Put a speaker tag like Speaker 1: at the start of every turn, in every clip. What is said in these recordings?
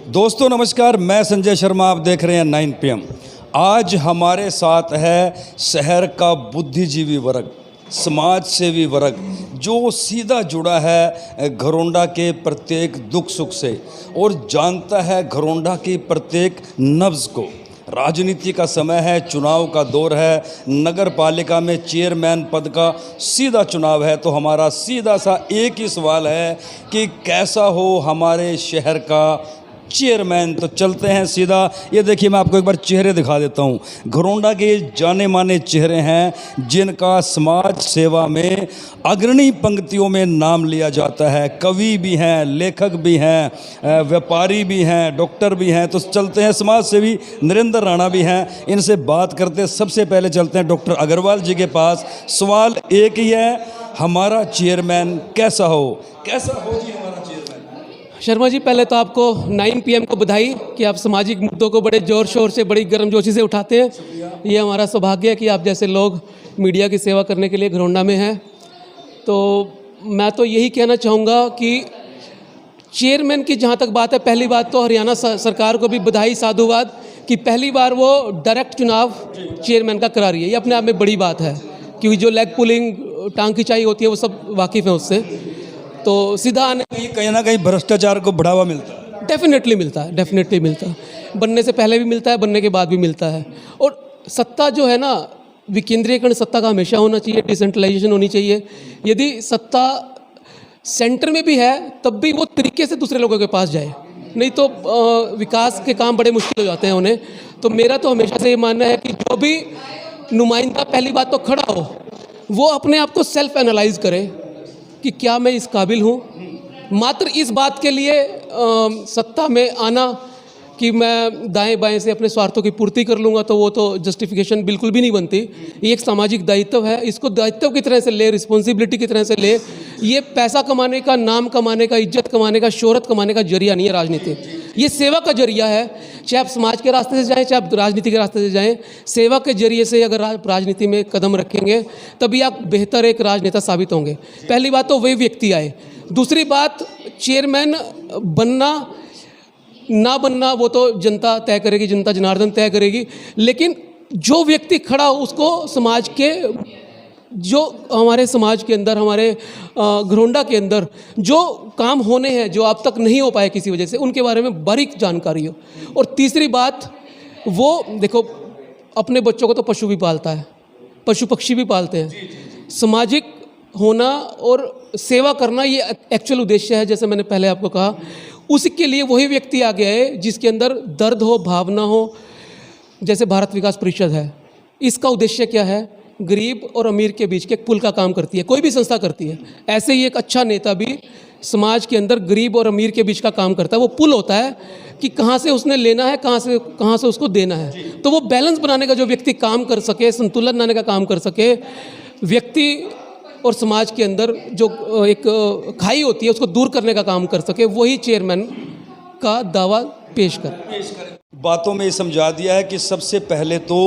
Speaker 1: दोस्तों नमस्कार, मैं संजय शर्मा, आप देख रहे हैं 9 PM। आज हमारे साथ है शहर का बुद्धिजीवी वर्ग, समाज सेवी वर्ग, जो सीधा जुड़ा है घरोंडा के प्रत्येक दुख सुख से और जानता है घरोंडा की प्रत्येक नब्ज़ को। राजनीति का समय है, चुनाव का दौर है, नगर पालिका में चेयरमैन पद का सीधा चुनाव है। तो हमारा सीधा सा एक ही सवाल है कि कैसा हो हमारे शहर का चेयरमैन। तो चलते हैं सीधा। ये देखिए, मैं आपको एक बार चेहरे दिखा देता हूँ। घरोंडा के जाने माने चेहरे हैं जिनका समाज सेवा में अग्रणी पंक्तियों में नाम लिया जाता है। कवि भी हैं, लेखक भी हैं, व्यापारी भी हैं, डॉक्टर भी हैं। तो चलते हैं, समाज सेवी नरेंद्र राणा भी हैं, इनसे बात करते हैं। सबसे पहले चलते हैं डॉक्टर अग्रवाल जी के पास। सवाल एक ही है, हमारा चेयरमैन कैसा हो? कैसा हो जी हमारा चेयरमैन?
Speaker 2: शर्मा जी, पहले तो आपको 9 PM को बधाई कि आप सामाजिक मुद्दों को बड़े ज़ोर शोर से, बड़ी गर्मजोशी से उठाते हैं। ये हमारा सौभाग्य है कि आप जैसे लोग मीडिया की सेवा करने के लिए घरोंडा में हैं। तो मैं तो यही कहना चाहूँगा कि चेयरमैन की जहाँ तक बात है, पहली बात तो हरियाणा सरकार को भी बधाई, साधुवाद कि पहली बार वो डायरेक्ट चुनाव चेयरमैन का करा रही है। ये अपने आप में बड़ी बात है, क्योंकि जो लेग पुलिंग, टांग खिंचाई होती है, वो सब वाकिफ़ हैं उससे। तो सीधा आने
Speaker 1: कहीं ना कहीं भ्रष्टाचार को बढ़ावा मिलता है।
Speaker 2: डेफिनेटली मिलता है, डेफिनेटली मिलता है। बनने से पहले भी मिलता है, बनने के बाद भी मिलता है। और सत्ता जो है ना, विकेंद्रीकरण सत्ता का हमेशा होना चाहिए, डिसेंट्रलाइजेशन होनी चाहिए। यदि सत्ता सेंटर में भी है तब भी वो तरीके से दूसरे लोगों के पास जाए, नहीं तो विकास के काम बड़े मुश्किल हो जाते हैं उन्हें। तो मेरा तो हमेशा से ये मानना है कि जो भी नुमाइंदा पहली बात तो खड़ा हो, वो अपने आप को सेल्फ एनालाइज करे कि क्या मैं इस काबिल हूँ। मात्र इस बात के लिए सत्ता में आना कि मैं दाएं बाएं से अपने स्वार्थों की पूर्ति कर लूँगा, तो वो तो जस्टिफिकेशन बिल्कुल भी नहीं बनती। ये एक सामाजिक दायित्व है, इसको दायित्व की तरह से ले, रिस्पॉन्सिबिलिटी की तरह से ले। ये पैसा कमाने का, नाम कमाने का, इज्जत कमाने का, शोहरत कमाने का जरिया नहीं है राजनीति। ये सेवा का जरिया है। चाहे आप समाज के रास्ते से जाएँ, चाहे आप राजनीति के रास्ते से जाएँ, सेवा के जरिए से अगर राजनीति में कदम रखेंगे तभी आप बेहतर एक राजनेता साबित होंगे। पहली बात तो वही व्यक्ति आए। दूसरी बात, चेयरमैन बनना ना बनना वो तो जनता तय करेगी, जनता जनार्दन तय करेगी। लेकिन जो व्यक्ति खड़ा हो उसको समाज के, जो हमारे समाज के अंदर, हमारे घरोंडा के अंदर जो काम होने हैं, जो अब तक नहीं हो पाए किसी वजह से, उनके बारे में बारीक जानकारी हो। और तीसरी बात, वो देखो अपने बच्चों को तो पशु भी पालता है, पशु पक्षी भी पालते हैं। सामाजिक होना और सेवा करना ये एक्चुअल उद्देश्य है। जैसे मैंने पहले आपको कहा, उसके लिए वही व्यक्ति आ गया है जिसके अंदर दर्द हो, भावना हो। जैसे भारत विकास परिषद है, इसका उद्देश्य क्या है? गरीब और अमीर के बीच के एक पुल का काम करती है, कोई भी संस्था करती है। ऐसे ही एक अच्छा नेता भी समाज के अंदर गरीब और अमीर के बीच का काम करता है। वो पुल होता है कि कहाँ से उसने लेना है, कहाँ से उसको देना है। तो वो बैलेंस बनाने का जो व्यक्ति काम कर सके, संतुलन बनाने का काम कर सके, व्यक्ति और समाज के अंदर जो एक खाई होती है उसको दूर करने का काम कर सके, वही चेयरमैन का दावा पेश कर।
Speaker 1: बातों में ये समझा दिया है कि सबसे पहले तो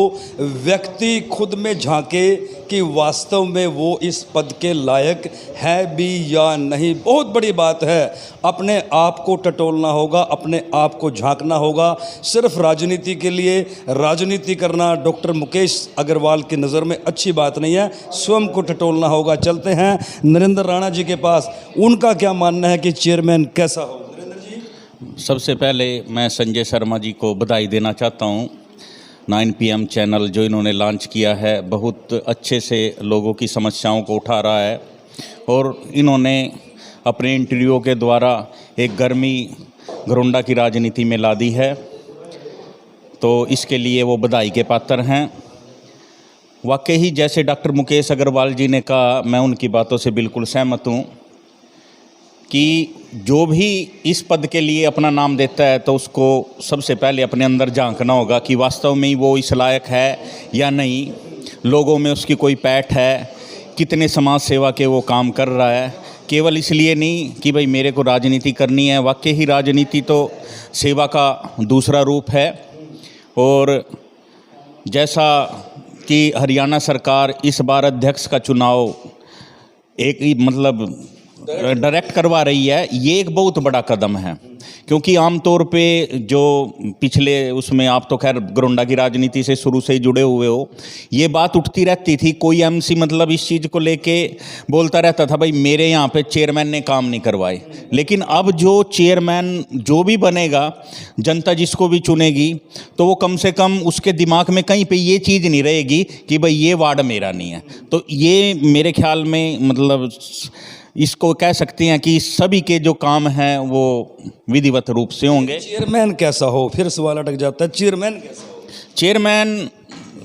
Speaker 1: व्यक्ति खुद में झांके कि वास्तव में वो इस पद के लायक है भी या नहीं। बहुत बड़ी बात है, अपने आप को टटोलना होगा, अपने आप को झांकना होगा। सिर्फ राजनीति के लिए राजनीति करना डॉक्टर मुकेश अग्रवाल की नज़र में अच्छी बात नहीं है, स्वयं को टटोलना होगा। चलते हैं नरेंद्र राणा जी के पास, उनका क्या मानना है कि चेयरमैन कैसा हो?
Speaker 3: सबसे पहले मैं संजय शर्मा जी को बधाई देना चाहता हूँ। 9 PM चैनल जो इन्होंने लॉन्च किया है, बहुत अच्छे से लोगों की समस्याओं को उठा रहा है और इन्होंने अपने इंटरव्यू के द्वारा एक गर्मी घरोंडा की राजनीति में ला दी है। तो इसके लिए वो बधाई के पात्र हैं। वाकई ही जैसे डॉक्टर मुकेश अग्रवाल जी ने कहा, मैं उनकी बातों से बिल्कुल सहमत हूँ कि जो भी इस पद के लिए अपना नाम देता है तो उसको सबसे पहले अपने अंदर झांकना होगा कि वास्तव में ही वो इस लायक है या नहीं, लोगों में उसकी कोई पैठ है, कितने समाज सेवा के वो काम कर रहा है। केवल इसलिए नहीं कि भाई मेरे को राजनीति करनी है, वाकई ही राजनीति तो सेवा का दूसरा रूप है। और जैसा कि हरियाणा सरकार इस बार अध्यक्ष का चुनाव एक ही डायरेक्ट करवा रही है, ये एक बहुत बड़ा कदम है। क्योंकि आमतौर पे जो पिछले उसमें, आप तो खैर घरोंडा की राजनीति से शुरू से ही जुड़े हुए हो, ये बात उठती रहती थी, कोई एमसी मतलब इस चीज़ को लेके बोलता रहता था भाई मेरे यहाँ पे चेयरमैन ने काम नहीं करवाए। लेकिन अब जो चेयरमैन जो भी बनेगा, जनता जिसको भी चुनेगी, तो वो कम से कम उसके दिमाग में कहीं पे ये चीज़ नहीं रहेगी कि भाई ये वार्ड मेरा नहीं है। तो ये मेरे ख्याल में मतलब इसको कह सकते हैं कि सभी के जो काम हैं वो विधिवत रूप से होंगे।
Speaker 1: चेयरमैन कैसा हो, फिर सवाल अटक जाता है, चेयरमैन कैसा हो?
Speaker 3: चेयरमैन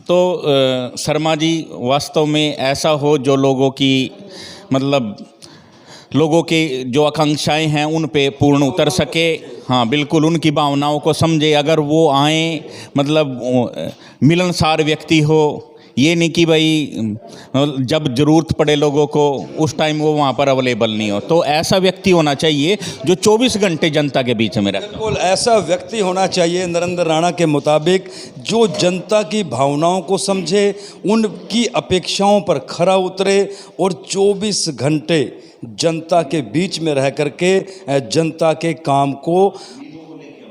Speaker 3: तो शर्मा जी वास्तव में ऐसा हो जो लोगों की मतलब लोगों के जो आकांक्षाएं हैं उन पे पूर्ण उतर सके। हाँ बिल्कुल, उनकी भावनाओं को समझे। अगर वो आए मतलब मिलनसार व्यक्ति हो, ये नहीं कि भाई जब ज़रूरत पड़े लोगों को उस टाइम वो वहाँ पर अवेलेबल नहीं हो। तो ऐसा व्यक्ति होना चाहिए जो 24 घंटे जनता के बीच में रहता है।
Speaker 1: बिल्कुल ऐसा व्यक्ति होना चाहिए नरेंद्र राणा के मुताबिक, जो जनता की भावनाओं को समझे, उनकी अपेक्षाओं पर खरा उतरे और 24 घंटे जनता के बीच में रह करके जनता के काम को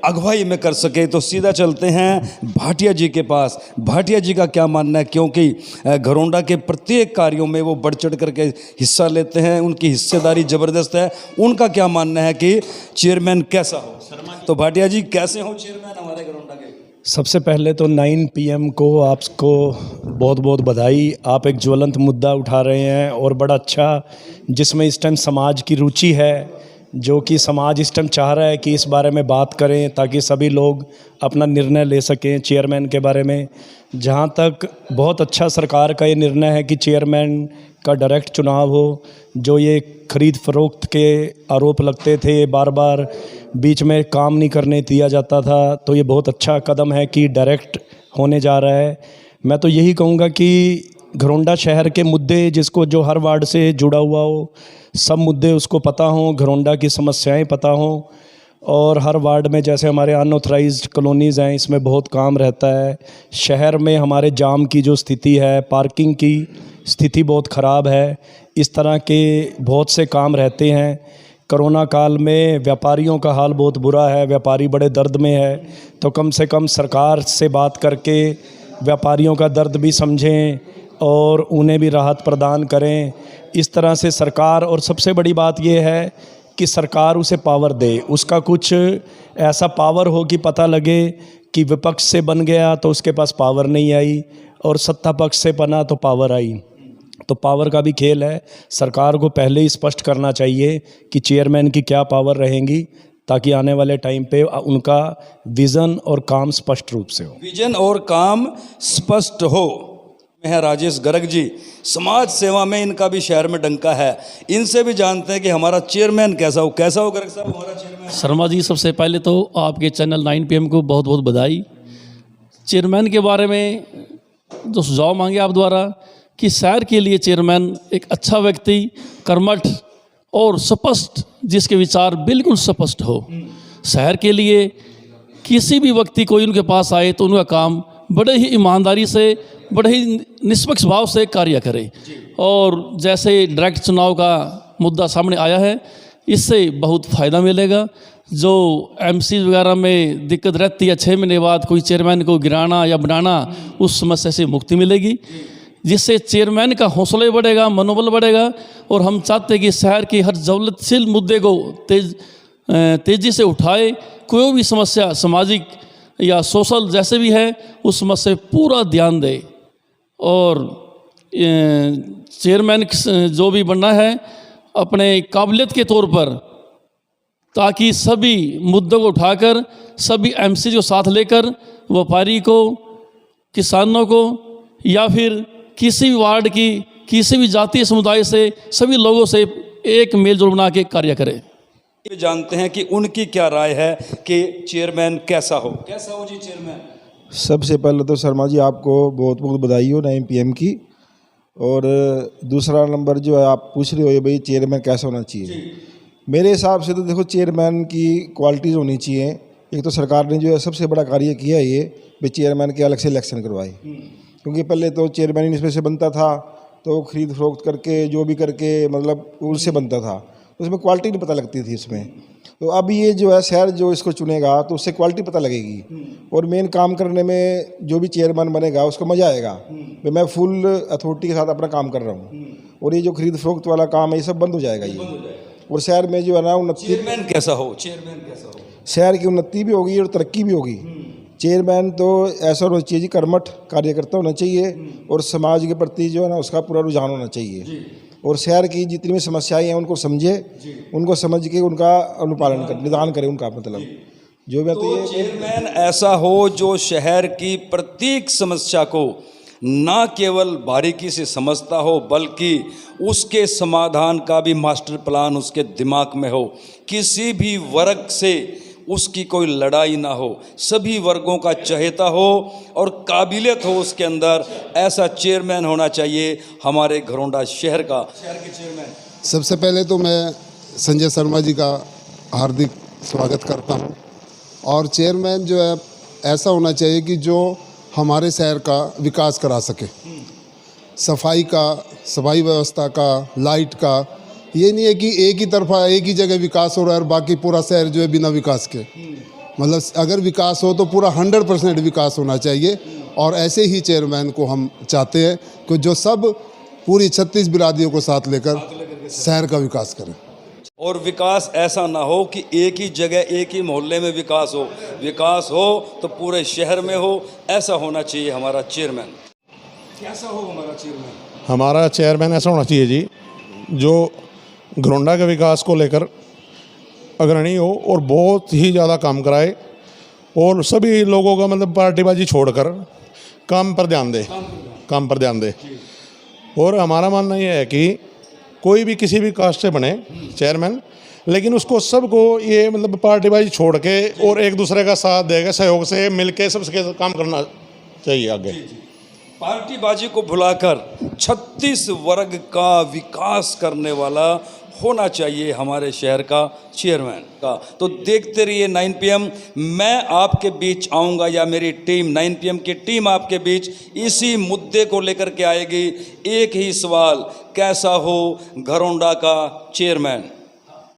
Speaker 1: अगुवाई में कर सके। तो सीधा चलते हैं भाटिया जी के पास। भाटिया जी का क्या मानना है, क्योंकि घरोंडा के प्रत्येक कार्यों में वो बढ़ चढ़ करके हिस्सा लेते हैं, उनकी हिस्सेदारी ज़बरदस्त है। उनका क्या मानना है कि चेयरमैन कैसा हो? तो भाटिया जी कैसे हो चेयरमैन हमारे घरोंडा के?
Speaker 4: सबसे पहले तो 9 PM को आपको बहुत बहुत बधाई। आप एक ज्वलंत मुद्दा उठा रहे हैं और बड़ा अच्छा, जिसमें इस टाइम समाज की रुचि है, जो कि समाज इस टाइम चाह रहा है कि इस बारे में बात करें ताकि सभी लोग अपना निर्णय ले सकें चेयरमैन के बारे में। जहां तक बहुत अच्छा सरकार का ये निर्णय है कि चेयरमैन का डायरेक्ट चुनाव हो। जो ये खरीद फरोख्त के आरोप लगते थे, बार बार बीच में काम नहीं करने दिया जाता था, तो ये बहुत अच्छा कदम है कि डायरेक्ट होने जा रहा है। मैं तो यही कहूँगा कि घरोंडा शहर के मुद्दे, जिसको जो हर वार्ड से जुड़ा हुआ हो, सब मुद्दे उसको पता हों, घरोंडा की समस्याएं पता हों। और हर वार्ड में जैसे हमारे अनऑथराइज्ड कॉलोनीज़ हैं, इसमें बहुत काम रहता है। शहर में हमारे जाम की जो स्थिति है, पार्किंग की स्थिति बहुत ख़राब है, इस तरह के बहुत से काम रहते हैं। कोरोना काल में व्यापारियों का हाल बहुत बुरा है, व्यापारी बड़े दर्द में है। तो कम से कम सरकार से बात करके व्यापारियों का दर्द भी समझें और उन्हें भी राहत प्रदान करें। इस तरह से सरकार, और सबसे बड़ी बात यह है कि सरकार उसे पावर दे, उसका कुछ ऐसा पावर हो कि पता लगे कि विपक्ष से बन गया तो उसके पास पावर नहीं आई और सत्ता पक्ष से बना तो पावर आई। तो पावर का भी खेल है। सरकार को पहले ही स्पष्ट करना चाहिए कि चेयरमैन की क्या पावर रहेंगी, ताकि आने वाले टाइम पे उनका विज़न और काम स्पष्ट रूप से हो।
Speaker 1: विजन और काम स्पष्ट हो। मैं है राजेश गर्ग जी, समाज सेवा में इनका भी शहर में डंका है। इनसे भी जानते हैं कि हमारा चेयरमैन कैसा हो। कैसा हो गर्ग साहब हमारा चेयरमैन?
Speaker 5: शर्मा जी, सबसे पहले तो आपके चैनल 9 PM को बहुत बहुत बधाई। चेयरमैन के बारे में जो सुझाव मांगे आप द्वारा कि शहर के लिए चेयरमैन एक अच्छा व्यक्ति, कर्मठ और स्पष्ट, जिसके विचार बिल्कुल स्पष्ट हो। शहर के लिए किसी भी व्यक्ति कोई उनके पास आए तो उनका काम बड़े ही ईमानदारी से, बड़े ही निष्पक्ष भाव से कार्य करे। और जैसे डायरेक्ट चुनाव का मुद्दा सामने आया है, इससे बहुत फ़ायदा मिलेगा। जो MC वगैरह में दिक्कत रहती है, 6 महीने बाद कोई चेयरमैन को गिराना या बनाना, उस समस्या से मुक्ति मिलेगी, जिससे चेयरमैन का हौसला बढ़ेगा, मनोबल बढ़ेगा। और हम चाहते हैं कि शहर के हर जरूरतशील मुद्दे को तेज़ी से उठाए। कोई भी समस्या सामाजिक या सोशल जैसे भी है, उस समस्या पर पूरा ध्यान दे। और चेयरमैन जो भी बनना है अपने काबिलियत के तौर पर, ताकि सभी मुद्दों को उठाकर सभी MC को साथ लेकर व्यापारी को, किसानों को, या फिर किसी भी वार्ड की किसी भी जातीय समुदाय से सभी लोगों से एक मेलजोल बना के कार्य करें।
Speaker 1: जानते हैं कि उनकी क्या राय है कि चेयरमैन कैसा हो। कैसा हो जी चेयरमैन?
Speaker 6: सबसे पहले तो शर्मा जी आपको बहुत बहुत बधाई हो 9 PM की। और दूसरा नंबर जो है आप पूछ रहे हो ये भाई चेयरमैन कैसा होना चाहिए। मेरे हिसाब से तो देखो चेयरमैन की क्वालिटीज़ होनी चाहिए। एक तो सरकार ने जो है सबसे बड़ा कार्य किया है ये भाई चेयरमैन के अलग से इलेक्शन करवाए। क्योंकि पहले तो चेयरमैन इसमें से बनता था तो खरीद फरोख्त करके जो भी करके मतलब उससे बनता था। उसमें क्वालिटी नहीं पता लगती थी इसमें। तो अब ये जो है शहर जो इसको चुनेगा तो उससे क्वालिटी पता लगेगी और मेन काम करने में जो भी चेयरमैन बनेगा उसको मज़ा आएगा कि मैं फुल अथॉरिटी के साथ अपना काम कर रहा हूँ और ये जो खरीद फरोख्त वाला काम है ये सब बंद हो जाएगा ये। और शहर में जो है ना उन्नति,
Speaker 1: चेयरमैन कैसा हो, चेयरमैन कैसा हो,
Speaker 6: शहर की उन्नति भी होगी और तरक्की भी होगी। चेयरमैन तो ऐसा होना चाहिए जी, कर्मठ कार्यकर्ता होना चाहिए और समाज के प्रति जो है ना उसका पूरा रुझान होना चाहिए और शहर की जितनी भी समस्याएं हैं उनको समझे, उनको समझ के उनका अनुपालन कर निदान करे उनका, मतलब जो भी
Speaker 1: तो चेयरमैन ऐसा हो जो शहर की प्रत्येक समस्या को ना केवल बारीकी से समझता हो बल्कि उसके समाधान का भी मास्टर प्लान उसके दिमाग में हो, किसी भी वर्ग से उसकी कोई लड़ाई ना हो, सभी वर्गों का चहेता हो और काबिलियत हो उसके अंदर, ऐसा चेयरमैन होना चाहिए हमारे घरौंडा शहर का। शहर के चेयरमैन,
Speaker 7: सबसे पहले तो मैं संजय शर्मा जी का हार्दिक स्वागत करता हूं और चेयरमैन जो है ऐसा होना चाहिए कि जो हमारे शहर का विकास करा सके, सफाई व्यवस्था का, लाइट का। ये नहीं है कि एक ही तरफा एक ही जगह विकास हो रहा है और बाकी पूरा शहर जो है बिना विकास के, मतलब अगर विकास हो तो पूरा 100% विकास होना चाहिए और ऐसे ही चेयरमैन को हम चाहते हैं कि जो सब पूरी 36 बिरादरियों को साथ लेकर शहर का विकास करें।
Speaker 1: और विकास ऐसा ना हो कि एक ही जगह एक ही मोहल्ले में विकास हो तो पूरे शहर में हो, ऐसा होना चाहिए हमारा चेयरमैन। कैसा हो हमारा चेयरमैन?
Speaker 8: हमारा चेयरमैन ऐसा होना चाहिए जी जो घरौंडा के विकास को लेकर अग्रणी हो और बहुत ही ज़्यादा काम कराए और सभी लोगों का मतलब पार्टीबाजी छोड़कर काम पर ध्यान दे। और हमारा मानना यह है कि कोई भी किसी भी कास्ट से बने चेयरमैन, लेकिन उसको सबको ये मतलब पार्टीबाजी छोड़ के और एक दूसरे का साथ देगा, सहयोग से मिलके सबसे काम करना चाहिए आगे।
Speaker 1: पार्टीबाजी को भुलाकर 36 वर्ग का विकास करने वाला होना चाहिए हमारे शहर का चेयरमैन का। तो देखते रहिए 9 PM। मैं आपके बीच आऊँगा या मेरी टीम 9 PM की टीम आपके बीच इसी मुद्दे को लेकर के आएगी। एक ही सवाल, कैसा हो घरौंडा का चेयरमैन?